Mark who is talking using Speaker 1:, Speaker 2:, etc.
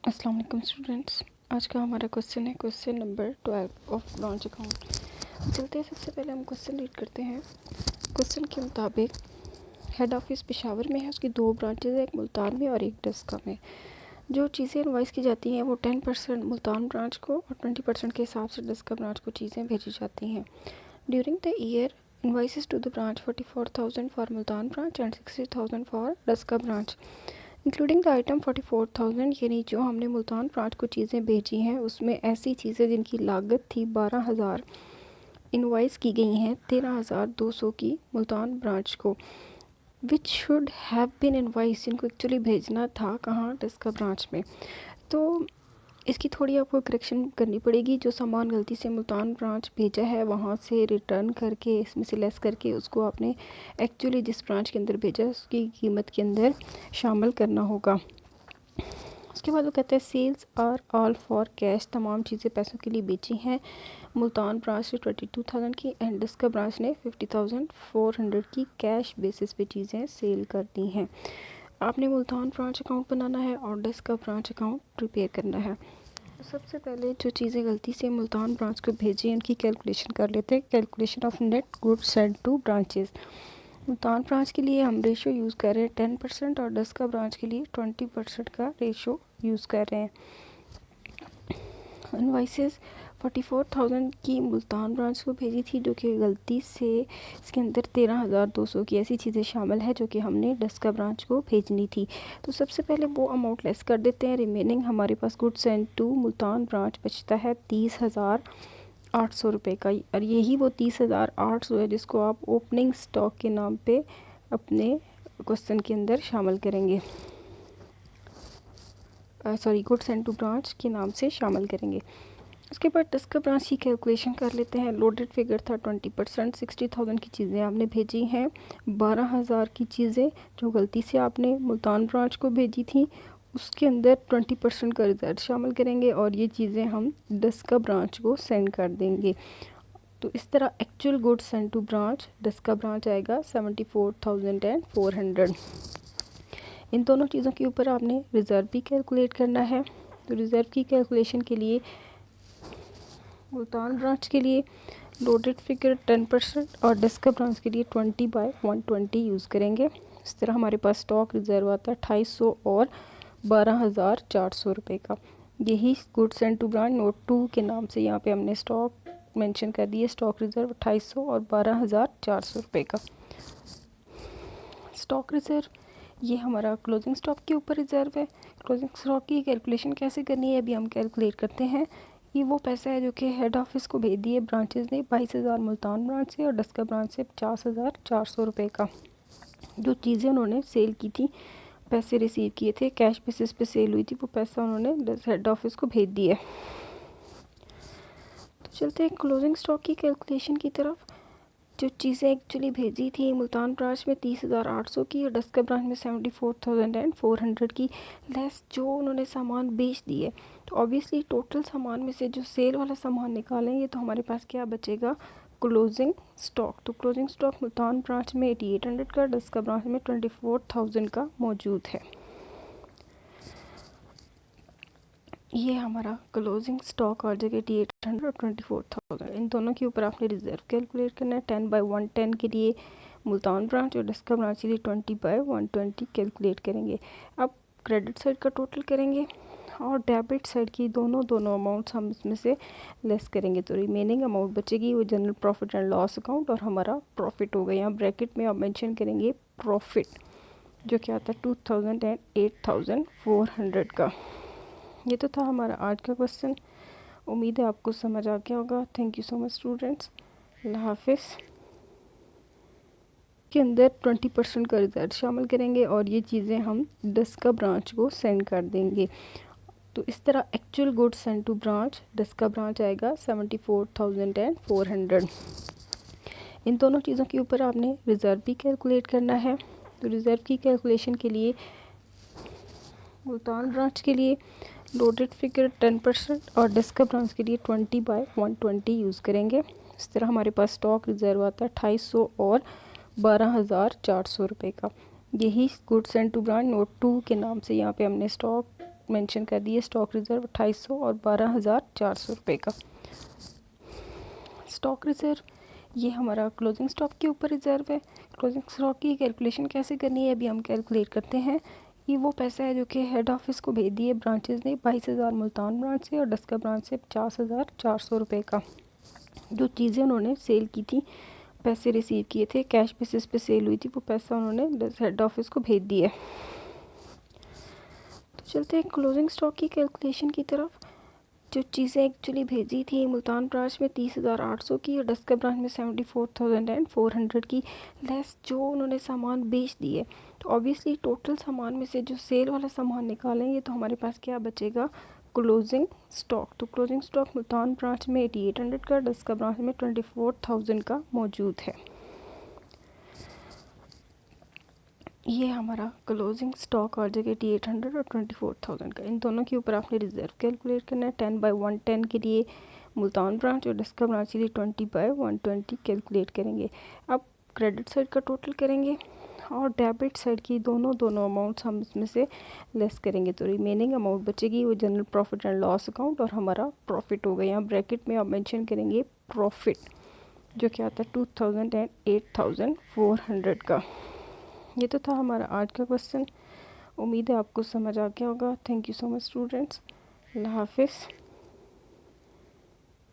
Speaker 1: अस्सलाम वालेकुम स्टूडेंट्स। आज का हमारा क्वेश्चन है question number 12 of branch account. चलते हैं, सबसे पहले हम क्वेश्चन रीड करते हैं। क्वेश्चन के मुताबिक हेड ऑफिस पेशावर में है, उसकी 2 ब्रांचेज है, एक मुल्तान में और एक डस्का में। जो चीज़ें इनवाइस की जाती हैं वो 10% मुल्तान ब्रांच को और 20% के हिसाब से डस्का ब्रांच को चीज़ें भेजी जाती हैं। During the year invoices to the branch 44,000 for Multan branch and 60,000 for Daska branch including the item 44,000, यानी जो हमने मुल्तान ब्रांच को चीज़ें भेजी हैं उसमें ऐसी चीज़ें जिनकी लागत थी 12,000 इनवाइस की गई हैं 13,200 की मुल्तान ब्रांच को, which should have been invoice, जिनको एक्चुअली भेजना था कहाँ, डस्का ब्रांच में। तो इसकी थोड़ी आपको करेक्शन करनी पड़ेगी। जो सामान गलती से मुल्तान ब्रांच भेजा है वहाँ से रिटर्न करके इसमें से लेस करके उसको आपने एक्चुअली जिस ब्रांच के अंदर भेजा उसकी कीमत के अंदर शामिल करना होगा। उसके बाद वो कहते हैं sales are all for cash, तमाम चीज़ें पैसों के लिए बेची हैं। मुल्तान ब्रांच ने 22,000 की एंड डस्का ब्रांच ने 50,400 की कैश बेसिस पे चीज़ें सेल कर दी हैं। आपने मुल्तान ब्रांच अकाउंट बनाना है और डस्का ब्रांच अकाउंट प्रिपेयर करना है। सबसे पहले जो चीज़ें गलती से मुल्तान ब्रांच को भेजी उनकी कैलकुलेशन कर लेते हैं। Calculation of net goods send two branches. Multan branch के लिए हम रेशो यूज़ कर रहे हैं 10% और डस्का ब्रांच के लिए 20% का रेशो यूज़ कर रहे हैं। इनवाइसेस 44,000 की मुल्तान ब्रांच को भेजी थी, जो कि गलती से इसके अंदर 13,200 की ऐसी चीज़ें शामिल है जो कि हमने डस्का ब्रांच को भेजनी थी। तो सबसे पहले वो अमाउंट लेस कर देते हैं। रिमेनिंग हमारे पास goods send to Multan branch बचता है 30,800 रुपये का, और यही वो 30,800 है जिसको आप ओपनिंग स्टॉक के नाम पे अपने क्वेश्चन के अंदर शामिल करेंगे। गुड्स सेंड टू ब्रांच के नाम से शामिल करेंगे। उसके बाद डस्का ब्रांच की कैलकुलेशन कर लेते हैं। लोडेड फिगर था 20%, 60,000 की चीज़ें आपने भेजी हैं, 12,000 की चीज़ें जो गलती से आपने मुल्तान ब्रांच को भेजी थी उसके अंदर 20% का रिजल्ट शामिल करेंगे और ये चीज़ें हम डस्का ब्रांच को सेंड कर देंगे। तो इस तरह actual goods send to branch Daska branch आएगा 74,400। इन दोनों चीज़ों के ऊपर आपने रिज़र्व भी कैलकुलेट करना है। तो रिज़र्व की कैलकुलेशन के लिए मुल्तान ब्रांच के लिए लोडेड फिगर 10% और डस्का ब्रांच के लिए 20/120 यूज़ करेंगे। इस तरह हमारे पास स्टॉक रिज़र्व आता है 2,500 और 12,400 रुपये का। यही goods send to branch note 2 के नाम से यहाँ पे हमने स्टॉक मेंशन कर दिए। स्टॉक रिज़र्व 2,500 और 12,400 रुपये का। स्टॉक रिज़र्व ये हमारा क्लोजिंग स्टॉक के ऊपर रिज़र्व है। क्लोजिंग स्टॉक की कैलकुलेशन कैसे करनी है अभी हम कैलकुलेट करते हैं। ये वो पैसा है जो कि हेड ऑफिस को भेज दिए ब्रांचेस ने 22,000 मुल्तान ब्रांच से और डस्का ब्रांच से 50,400 रुपये का। जो चीज़ें उन्होंने सेल की थी, पैसे रिसीव किए थे, कैश बेसिस पे सेल हुई थी, वो पैसा उन्होंने हेड ऑफिस को भेज दिया। तो चलते हैं क्लोजिंग स्टॉक की कैलकुलेशन की तरफ। जो चीज़ें एक्चुअली भेजी थी मुल्तान ब्रांच में 30,800 की और डस्का ब्रांच में 74,400 की, लेस जो उन्होंने सामान बेच दिए। तो ऑब्वियसली टोटल सामान में से जो सेल वाला सामान निकालेंगे तो हमारे पास क्या बचेगा, क्लोजिंग स्टॉक। तो क्लोजिंग स्टॉक मुल्तान ब्रांच में 8800 का, डस्का ब्रांच में 24,000 का मौजूद है। ये हमारा क्लोजिंग स्टॉक आ जाएगा 8800 और 24,000। इन दोनों के ऊपर आपने रिज़र्व कैलकुलेट करना है। 10/110 के लिए मुल्तान ब्रांच और डस्का ब्रांच के लिए 20/120 कैलकुलेट करेंगे। अब क्रेडिट साइड का टोटल करेंगे और डेबिट साइड की दोनों अमाउंट्स हम इसमें से लेस करेंगे। तो रिमेनिंग अमाउंट बचेगी वो general profit and loss account और हमारा प्रॉफिट होगा। यहाँ ब्रैकेट में आप मेंशन करेंगे प्रॉफिट, जो क्या आता है 2,000 एंड 8,400 का। ये तो था हमारा आज का क्वेश्चन। उम्मीद है आपको समझ आ गया होगा। Thank you so much students. अल्लाह हाफिज़। के अंदर 20% का रिजल्ट शामिल करेंगे और ये चीज़ें हम डस्का ब्रांच को सेंड कर देंगे। तो इस तरह actual goods send to branch Daska branch आएगा 74,400। इन दोनों चीज़ों के ऊपर आपने रिज़र्व भी कैलकुलेट करना है। तो रिज़र्व की कैलकुलेशन के लिए मुल्तान ब्रांच के लिए लोडेड फिगर 10% और डस्का ब्रांच के लिए 20/120 यूज़ करेंगे। इस तरह हमारे पास स्टॉक रिज़र्व आता है 2,500 और 12,400 रुपये का। यही goods send to branch note 2 के नाम से यहाँ पे हमने स्टॉक मेंशन कर दिए। स्टॉक रिज़र्व 2800 और 12,400 रुपये का स्टॉक रिज़र्व, ये हमारा क्लोजिंग स्टॉक के ऊपर रिज़र्व है। क्लोजिंग स्टॉक की कैलकुलेशन कैसे करनी है अभी हम कैलकुलेट करते हैं। ये वो पैसा है जो कि हेड ऑफिस को भेज दिए ब्रांचेस ने 22,000 मुल्तान ब्रांच से और डस्का ब्रांच से 50,400 रुपये का। जो चीज़ें उन्होंने सेल की थी, पैसे रिसीव किए थे, कैश बेसिस पे सेल हुई थी, वो पैसा उन्होंने हेड ऑफिस को भेज दिया। तो चलते हैं क्लोजिंग स्टॉक की कैलकुलेशन की तरफ। जो चीज़ें एक्चुअली भेजी थी मुल्तान ब्रांच में 30,800 की और डस्का ब्रांच में 74,400 की, लेस जो उन्होंने सामान बेच दिए। तो ऑब्वियसली टोटल सामान में से जो सेल वाला सामान निकालेंगे तो हमारे पास क्या बचेगा, क्लोजिंग स्टॉक। तो क्लोजिंग स्टॉक मुल्तान ब्रांच में 8800 का, डस्का ब्रांच में 24,000 का मौजूद है। ये हमारा क्लोजिंग स्टॉक आ जाएगा 8800 और 24,000 का। इन दोनों के ऊपर आपने रिज़र्व कैलकुलेट करना है। 10/110 के लिए मुल्तान ब्रांच और डस्का ब्रांच के लिए 20/120 कैलकुलेट करेंगे। अब क्रेडिट साइड का टोटल करेंगे और डेबिट साइड की दोनों अमाउंट्स हम इसमें से लेस करेंगे। तो रिमेनिंग अमाउंट बचेगी वो general profit and loss account और हमारा प्रॉफिट होगा। यहाँ ब्रैकेट में आप मेंशन करेंगे प्रॉफिट, जो क्या आता है 2000 एंड 8400 का। ये तो था हमारा आज का क्वेश्चन। उम्मीद है आपको समझ आ गया होगा। Thank you so much students. अल्लाह हाफिज़।